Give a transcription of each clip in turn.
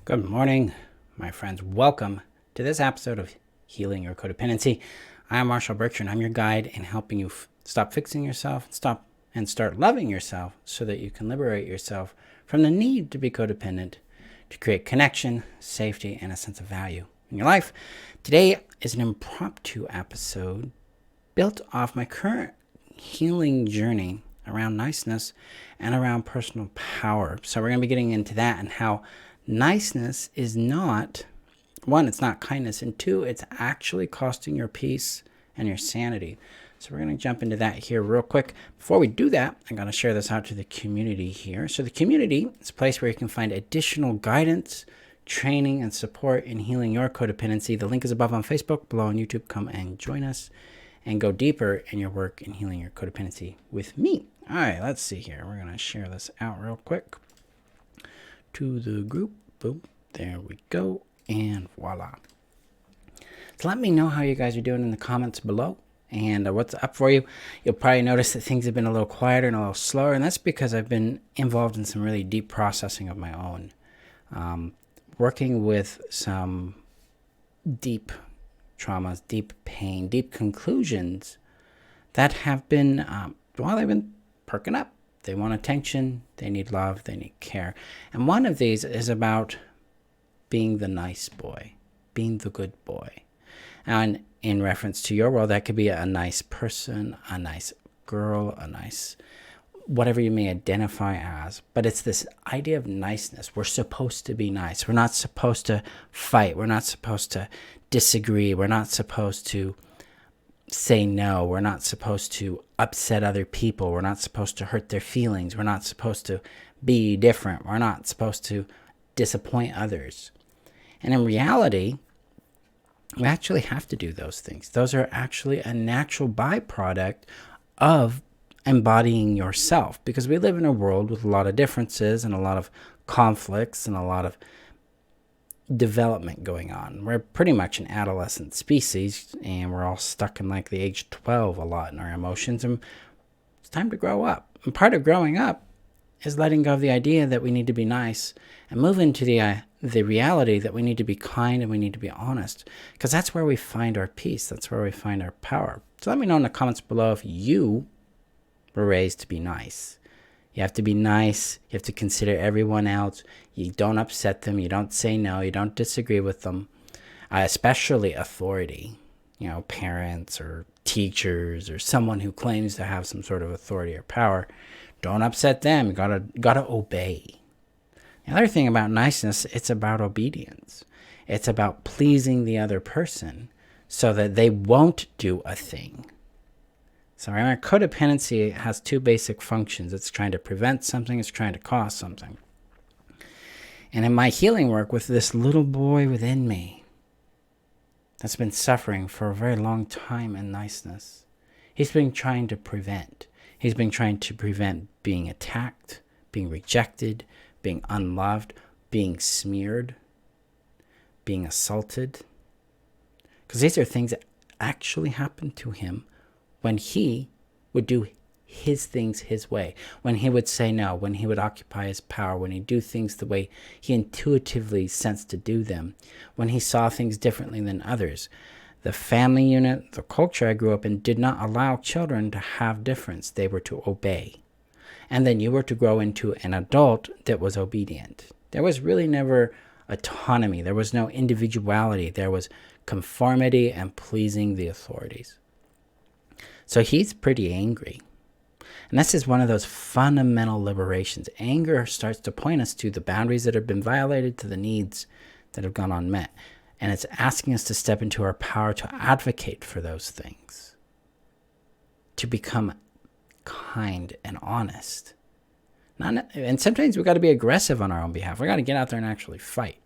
Good morning, my friends. Welcome to this episode of Healing Your Codependency. I am Marshall Burtcher, and I'm your guide in helping you stop fixing yourself, start loving yourself so that you can liberate yourself from the need to be codependent to create connection, safety, and a sense of value in your life. Today is an impromptu episode built off my current healing journey around niceness and around personal power. So we're going to be getting into that and how niceness is not, one, it's not kindness, and two, it's actually costing your peace and your sanity. So we're going to jump into that here real quick. Before we do that, I'm going to share this out to the community here. So the community is a place where you can find additional guidance, training, and support in healing your codependency. The link is above on Facebook, below on YouTube. Come and join us and go deeper in your work in healing your codependency with me. All right, let's see here. We're going to share this out real quick to the group. Boom, there we go, and voila. So let me know how you guys are doing in the comments below and what's up for you. You'll probably notice that things have been a little quieter and a little slower, and that's because I've been involved in some really deep processing of my own, working with some deep traumas, deep pain, deep conclusions that have been, they've been perking up. They want attention, they need love, they need care. And one of these is about being the nice boy, being the good boy. And in reference to your world, that could be a nice person, a nice girl, a nice, whatever you may identify as. But it's this idea of niceness. We're supposed to be nice. We're not supposed to fight. We're not supposed to disagree. We're not supposed to say no. We're not supposed to upset other people. We're not supposed to hurt their feelings. We're not supposed to be different. We're not supposed to disappoint others. And in reality, we actually have to do those things. Those are actually a natural byproduct of embodying yourself, because we live in a world with a lot of differences and a lot of conflicts and a lot of development going on. We're pretty much an adolescent species, and we're all stuck in like the age 12 a lot in our emotions, and it's time to grow up. And part of growing up is letting go of the idea that we need to be nice and move into the reality that we need to be kind and we need to be honest, because that's where we find our peace. That's where we find our power. So let me know in the comments below if you were raised to be nice. You have to be nice. You have to consider everyone else. You don't upset them. You don't say no. You don't disagree with them, especially authority, parents or teachers or someone who claims to have some sort of authority or power. Don't upset them. You gotta obey. The other thing about niceness, it's about obedience. It's about pleasing the other person so that they won't do a thing. So remember, codependency has two basic functions. It's trying to prevent something, it's trying to cause something. And in my healing work with this little boy within me that's been suffering for a very long time in niceness, he's been trying to prevent. He's been trying to prevent being attacked, being rejected, being unloved, being smeared, being assaulted. Because these are things that actually happened to him when he would do his things his way, when he would say no, when he would occupy his power, when he'd do things the way he intuitively sensed to do them, when he saw things differently than others. The family unit, the culture I grew up in, did not allow children to have difference. They were to obey. And then you were to grow into an adult that was obedient. There was really never autonomy. There was no individuality. There was conformity and pleasing the authorities. So he's pretty angry. And this is one of those fundamental liberations. Anger starts to point us to the boundaries that have been violated, to the needs that have gone unmet. And it's asking us to step into our power to advocate for those things, to become kind and honest. And sometimes we got to be aggressive on our own behalf. We got to get out there and actually fight.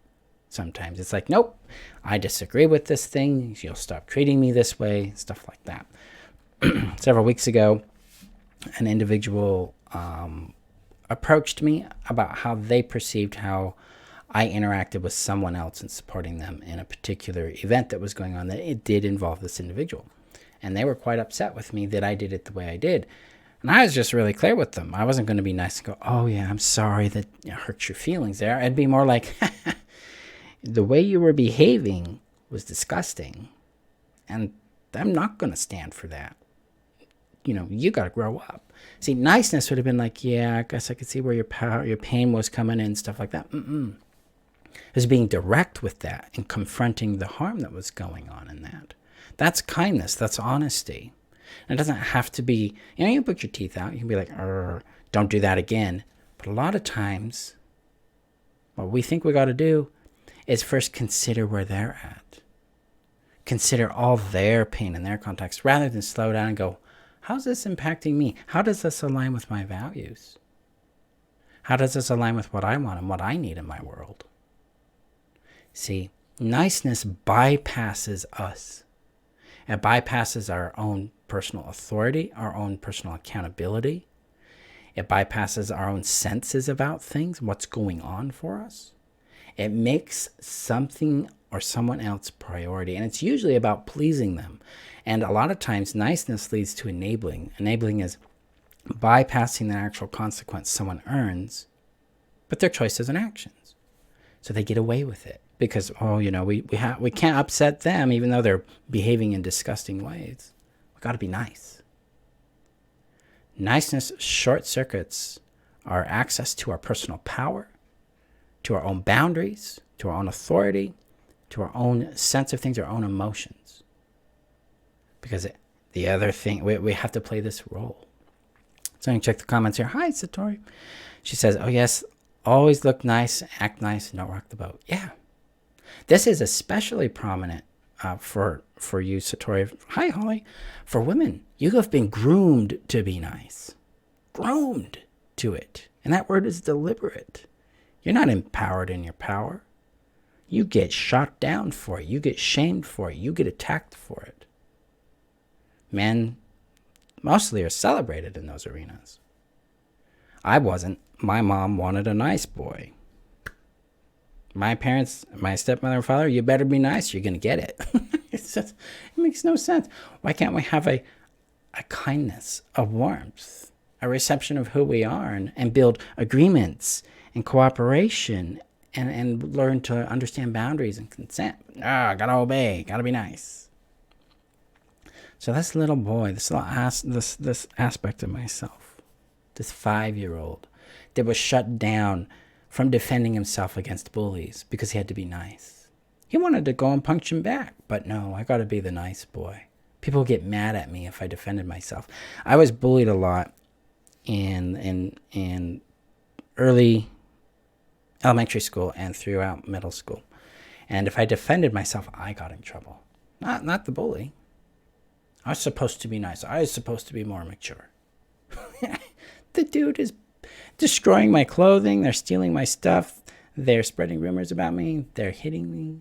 Sometimes it's like, nope, I disagree with this thing. You'll stop treating me this way, stuff like that. Several weeks ago, an individual approached me about how they perceived how I interacted with someone else and supporting them in a particular event that was going on, that it did involve this individual. And they were quite upset with me that I did it the way I did. And I was just really clear with them. I wasn't going to be nice and go, oh yeah, I'm sorry that it hurt your feelings there. I'd be more like, the way you were behaving was disgusting, and I'm not going to stand for that. You got to grow up. See, niceness would have been like, yeah, I guess I could see where your pain was coming in, stuff like that. It was being direct with that and confronting the harm that was going on in that. That's kindness. That's honesty. And it doesn't have to be, you can put your teeth out. You can be like, don't do that again. But a lot of times, what we think we got to do is first consider where they're at. Consider all their pain in their context, rather than slow down and go, how's this impacting me? How does this align with my values? How does this align with what I want and what I need in my world? See, niceness bypasses us. It bypasses our own personal authority, our own personal accountability. It bypasses our own senses about things, what's going on for us. It makes something or someone else priority, and it's usually about pleasing them. And a lot of times, niceness leads to enabling. Enabling is bypassing the actual consequence someone earns, but their choices and actions. So they get away with it because, we can't upset them even though they're behaving in disgusting ways. We got to be nice. Niceness short circuits our access to our personal power, to our own boundaries, to our own authority, to our own sense of things, our own emotions. Because the other thing, we have to play this role. So I can check the comments here. Hi, Satori. She says, oh yes, always look nice, act nice, and don't rock the boat. Yeah. This is especially prominent for you, Satori. Hi, Holly. For women, you have been groomed to be nice. Groomed to it. And that word is deliberate. You're not empowered in your power. You get shot down for it. You get shamed for it. You get attacked for it. Men mostly are celebrated in those arenas. I wasn't. My mom wanted a nice boy. My parents, my stepmother and father, you better be nice. You're going to get it. It makes no sense. Why can't we have a kindness, a warmth, a reception of who we are and build agreements and cooperation and learn to understand boundaries and consent? Gotta obey, gotta be nice. So this little boy, this aspect of myself, this 5-year-old that was shut down from defending himself against bullies because he had to be nice. He wanted to go and punch him back, but no, I gotta be the nice boy. People get mad at me if I defended myself. I was bullied a lot in early elementary school and throughout middle school. And if I defended myself, I got in trouble. Not the bully. I was supposed to be nice. I was supposed to be more mature. The dude is destroying my clothing. They're stealing my stuff. They're spreading rumors about me. They're hitting me.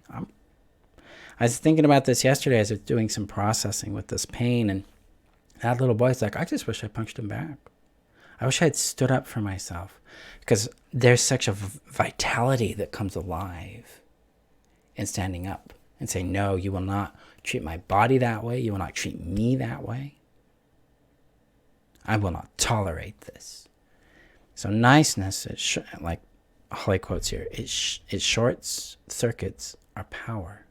I was thinking about this yesterday as I was doing some processing with this pain, and that little boy's like, I just wish I punched him back. I wish I had stood up for myself, because there's such a vitality that comes alive in standing up and saying, no, you will not treat my body that way. You will not treat me that way. I will not tolerate this. So niceness, like Holly quotes here, it short circuits our power.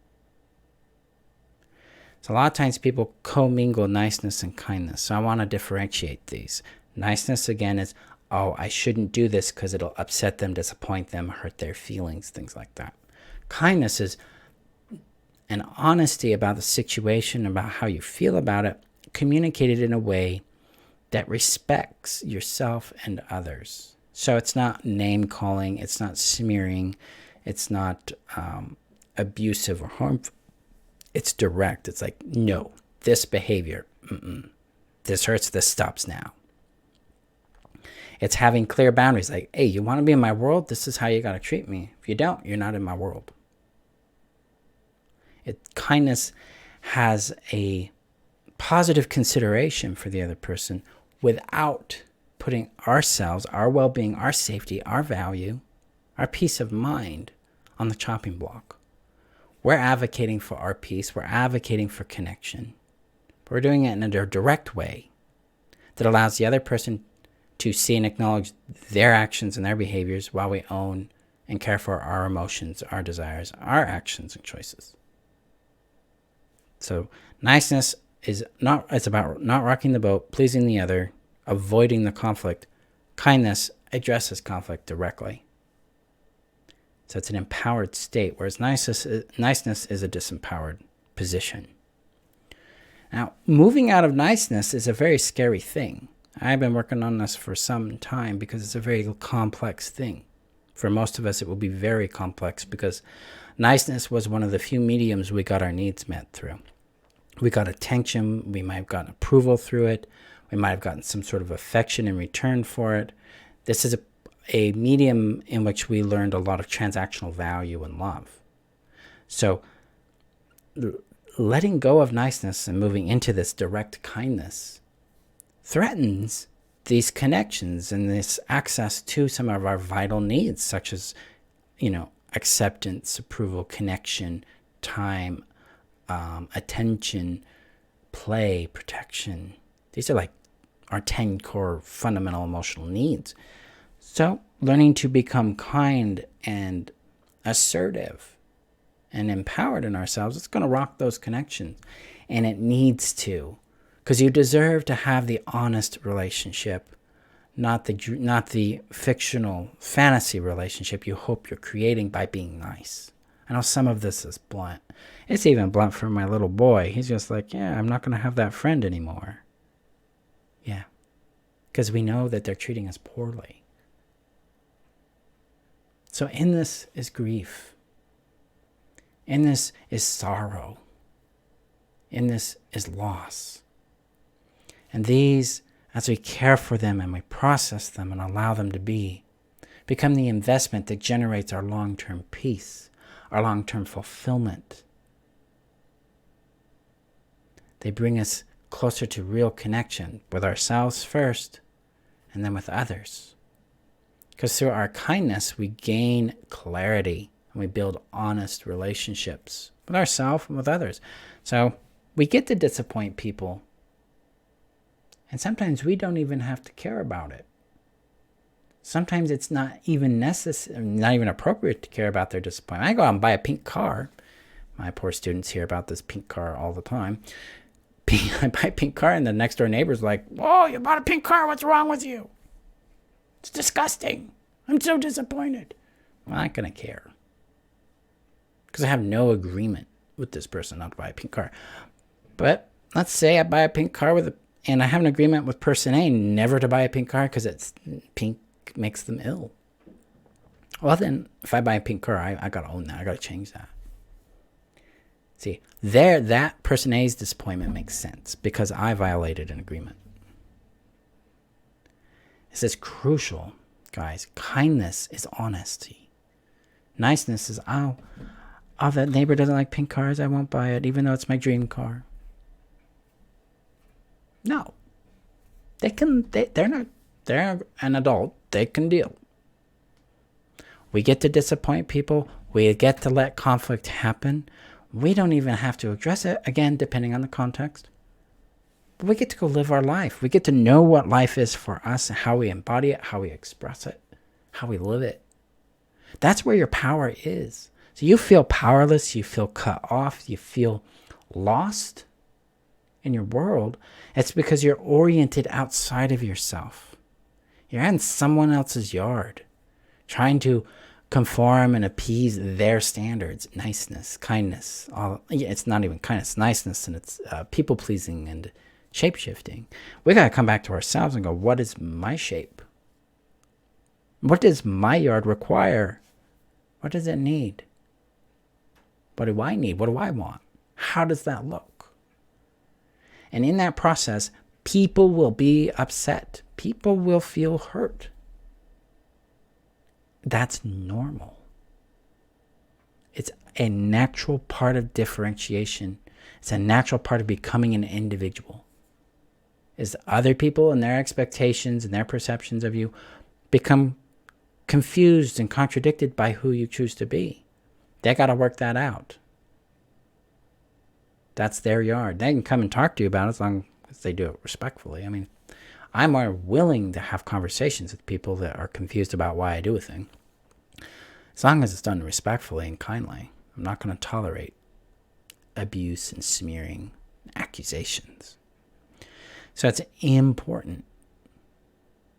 So a lot of times people commingle niceness and kindness. So I want to differentiate these. Niceness, again, is, I shouldn't do this because it'll upset them, disappoint them, hurt their feelings, things like that. Kindness is an honesty about the situation, about how you feel about it, communicated in a way that respects yourself and others. So it's not name calling, it's not smearing, it's not abusive or harmful. It's direct. It's like, no, this behavior, this hurts, this stops now. It's having clear boundaries, like, hey, you want to be in my world? This is how you got to treat me. If you don't, you're not in my world. Kindness has a positive consideration for the other person without putting ourselves, our well-being, our safety, our value, our peace of mind on the chopping block. We're advocating for our peace. We're advocating for connection. But we're doing it in a direct way that allows the other person to see and acknowledge their actions and their behaviors while we own and care for our emotions, our desires, our actions and choices. So niceness is not, it's about not rocking the boat, pleasing the other, avoiding the conflict. Kindness addresses conflict directly. So it's an empowered state, whereas niceness is a disempowered position. Now, moving out of niceness is a very scary thing. I've been working on this for some time because it's a very complex thing. For most of us, it will be very complex because niceness was one of the few mediums we got our needs met through. We got attention, we might have gotten approval through it, we might have gotten some sort of affection in return for it. This is a medium in which we learned a lot of transactional value and love. So letting go of niceness and moving into this direct kindness threatens these connections and this access to some of our vital needs, such as, acceptance, approval, connection, time, attention, play, protection. These are like our 10 core fundamental emotional needs. So learning to become kind and assertive and empowered in ourselves, it's going to rock those connections. And it needs to, because you deserve to have the honest relationship, not the fictional fantasy relationship you hope you're creating by being nice. I know some of this is blunt. It's even blunt for my little boy. He's just like, yeah, I'm not going to have that friend anymore. Yeah, because we know that they're treating us poorly. So in this is grief. In this is sorrow. In this is loss. And these, as we care for them and we process them and allow them to be, become the investment that generates our long-term peace, our long-term fulfillment. They bring us closer to real connection with ourselves first and then with others. Because through our kindness, we gain clarity and we build honest relationships with ourselves and with others. So we get to disappoint people. And sometimes we don't even have to care about it. Sometimes it's not even necessary, not even appropriate to care about their disappointment. I go out and buy a pink car. My poor students hear about this pink car all the time. I buy a pink car and the next door neighbor's like, "Whoa, you bought a pink car, what's wrong with you? It's disgusting. I'm so disappointed." Well, I'm not going to care. Because I have no agreement with this person not to buy a pink car. But let's say I buy a pink car and I have an agreement with person A never to buy a pink car because it's pink makes them ill. Well, then if I buy a pink car, I got to own that. I got to change that. See, that person A's disappointment makes sense because I violated an agreement. This is crucial, guys. Kindness is honesty. Niceness is, oh, that neighbor doesn't like pink cars, I won't buy it, even though it's my dream car. No. They're an adult. They can deal. We get to disappoint people. We get to let conflict happen. We don't even have to address it, again, depending on the context. But we get to go live our life. We get to know what life is for us, how we embody it, how we express it, how we live it. That's where your power is. So you feel powerless, you feel cut off, you feel lost in your world. It's because you're oriented outside of yourself. You're in someone else's yard, trying to conform and appease their standards. Niceness, kindness. It's not even kindness, niceness, and it's people-pleasing and shape-shifting. We got to come back to ourselves and go, what is my shape? What does my yard require? What does it need? What do I need? What do I want? How does that look? And in that process, people will be upset. People will feel hurt. That's normal. It's a natural part of differentiation. It's a natural part of becoming an individual. Is other people and their expectations and their perceptions of you become confused and contradicted by who you choose to be. They got to work that out. That's their yard. They can come and talk to you about it as long as they do it respectfully. I mean, I'm more willing to have conversations with people that are confused about why I do a thing. As long as it's done respectfully and kindly. I'm not going to tolerate abuse and smearing accusations. So it's important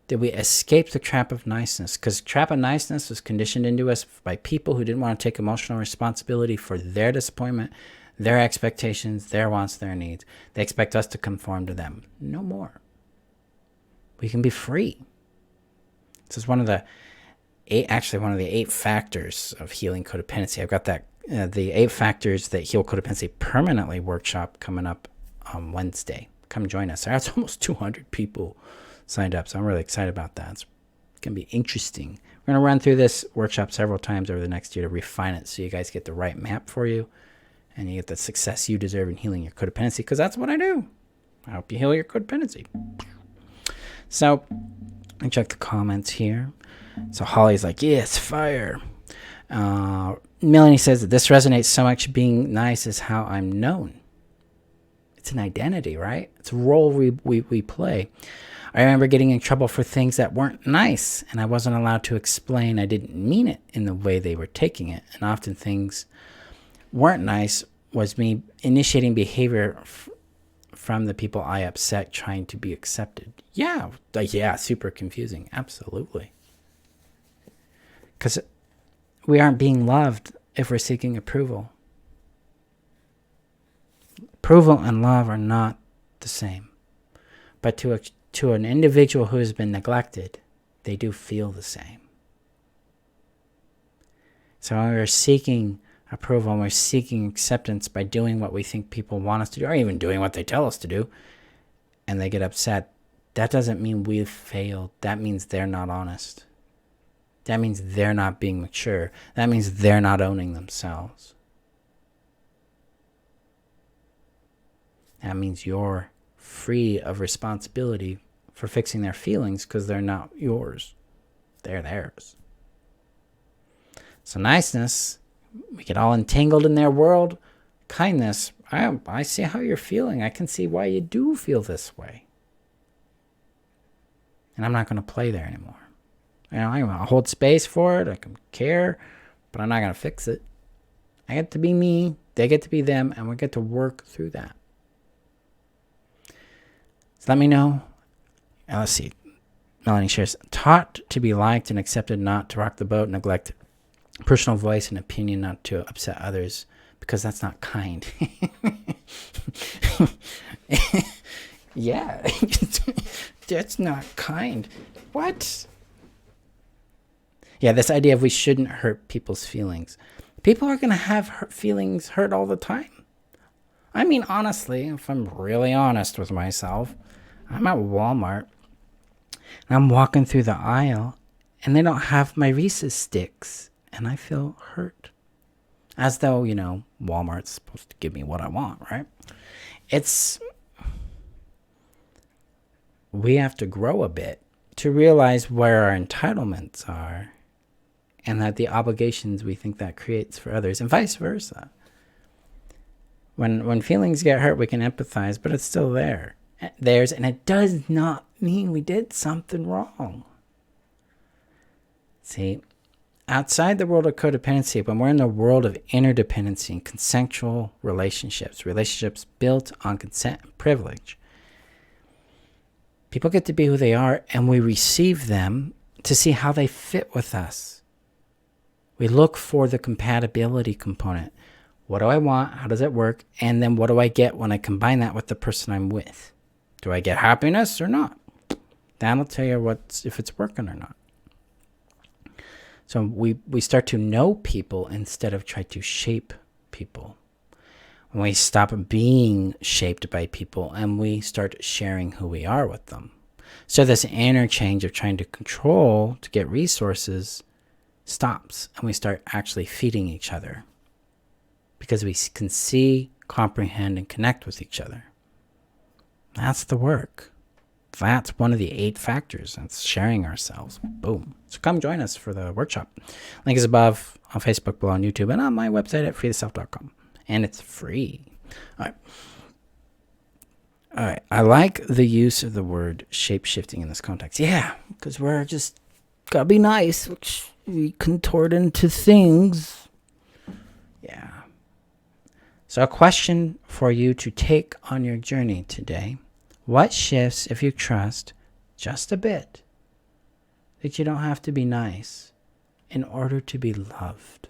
that we escape the trap of niceness, because trap of niceness was conditioned into us by people who didn't want to take emotional responsibility for their disappointment, their expectations, their wants, their needs. They expect us to conform to them. No more. We can be free. This is one of the eight factors of healing codependency. I've got that the 8 factors that heal codependency permanently workshop coming up on Wednesday. Come join us. That's almost 200 people signed up, so I'm really excited about that. It's going to be interesting. We're going to run through this workshop several times over the next year to refine it so you guys get the right map for you and you get the success you deserve in healing your codependency, because that's what I do. I help you heal your codependency. So, I check the comments here. So Holly's like, yes, fire. Melanie says that this resonates so much. Being nice is how I'm known. It's an identity, right? It's a role we play. I remember getting in trouble for things that weren't nice, and I wasn't allowed to explain I didn't mean it in the way they were taking it. And often things weren't nice was me initiating behavior from the people I upset, trying to be accepted. Yeah, super confusing. Absolutely. Because we aren't being loved if we're seeking approval. Approval and love are not the same. But to an individual who has been neglected, they do feel the same. So when we're seeking approval and we're seeking acceptance by doing what we think people want us to do, or even doing what they tell us to do, and they get upset, that doesn't mean we've failed. That means they're not honest. That means they're not being mature. That means they're not owning themselves. That means you're free of responsibility for fixing their feelings, because they're not yours. They're theirs. So niceness, we get all entangled in their world. Kindness, I see how you're feeling. I can see why you do feel this way. And I'm not going to play there anymore. I'm going to hold space for it. I can care, but I'm not going to fix it. I get to be me. They get to be them, and we get to work through that. So let me know. Let's see. Melanie shares, taught to be liked and accepted, not to rock the boat, neglect personal voice and opinion, not to upset others, because that's not kind. Yeah, that's not kind. What? Yeah, this idea of we shouldn't hurt people's feelings. People are going to have feelings hurt all the time. I mean, honestly, if I'm really honest with myself, I'm at Walmart and I'm walking through the aisle and they don't have my Reese's sticks and I feel hurt. As though, Walmart's supposed to give me what I want, right? We have to grow a bit to realize where our entitlements are and that the obligations we think that creates for others, and vice versa. When feelings get hurt, we can empathize, but it's still theirs, and it does not mean we did something wrong. See, outside the world of codependency, when we're in the world of interdependency and consensual relationships built on consent and privilege, people get to be who they are, and we receive them to see how they fit with us. We look for the compatibility component. What do I want? How does it work? And then what do I get when I combine that with the person I'm with? Do I get happiness or not? That'll tell you if it's working or not. So we start to know people instead of try to shape people. When we stop being shaped by people and we start sharing who we are with them. So this interchange of trying to control to get resources stops, and we start actually feeding each other because we can see, comprehend, and connect with each other. That's the work. That's one of the 8 factors. That's sharing ourselves. Boom. So come join us for the workshop. Link is above on Facebook, below on YouTube, and on my website at freetheself.com. And it's free. All right. I like the use of the word shape-shifting in this context. Yeah, because we're just Gotta be nice, which we contort into things. Yeah. So a question for you to take on your journey today. What shifts if you trust just a bit that you don't have to be nice in order to be loved?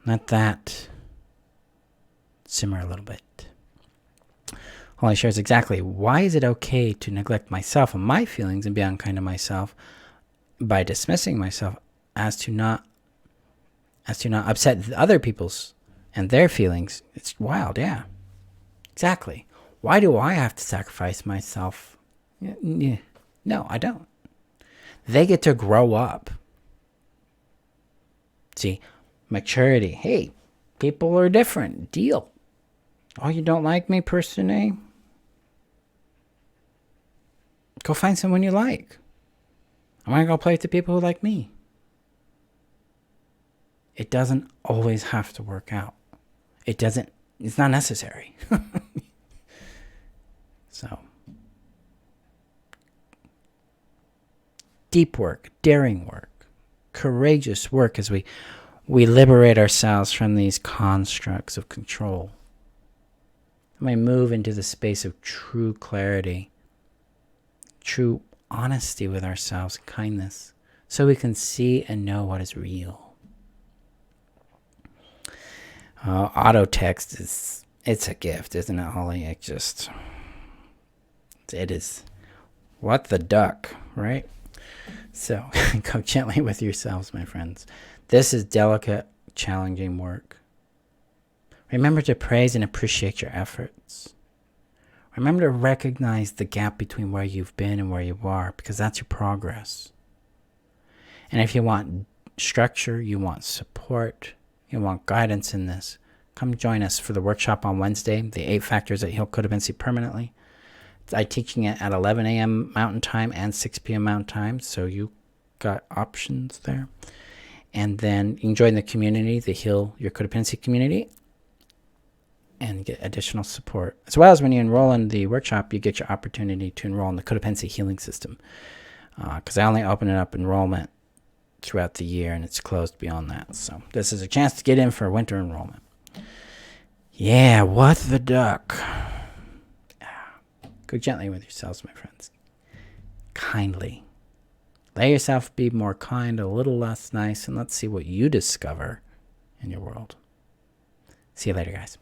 Let that simmer a little bit. Holly shares exactly why is it okay to neglect myself and my feelings and be unkind to myself by dismissing myself as to not upset other people's and their feelings. It's wild, yeah. Exactly. Why do I have to sacrifice myself? No, I don't. They get to grow up. See, maturity. Hey, people are different. Deal. Oh, you don't like me, person A? Go find someone you like. I'm going to go play with the people who like me. It doesn't always have to work out. It's not necessary. So, deep work, daring work, courageous work as we liberate ourselves from these constructs of control. And we move into the space of true clarity, true honesty with ourselves, kindness, so we can see and know what is real. Auto text it's a gift, isn't it, Holly? It is. What the duck, right? So go gently with yourselves, my friends. This is delicate, challenging work. Remember to praise and appreciate your efforts. Remember to recognize the gap between where you've been and where you are, because that's your progress. And if you want structure, you want support, you want guidance in this, come join us for the workshop on Wednesday, the 8 Factors that Heal Codependency Permanently. I'm teaching it at 11 a.m. Mountain Time and 6 p.m. Mountain Time, so you got options there. And then you can join the community, the Heal Your Codependency community, and get additional support. As well as when you enroll in the workshop, you get your opportunity to enroll in the Codependency Healing System. Because I only open it up enrollment throughout the year, and it's closed beyond that. So this is a chance to get in for winter enrollment. Yeah, what the duck? Go gently with yourselves, my friends. Kindly. Let yourself be more kind, a little less nice, and let's see what you discover in your world. See you later, guys.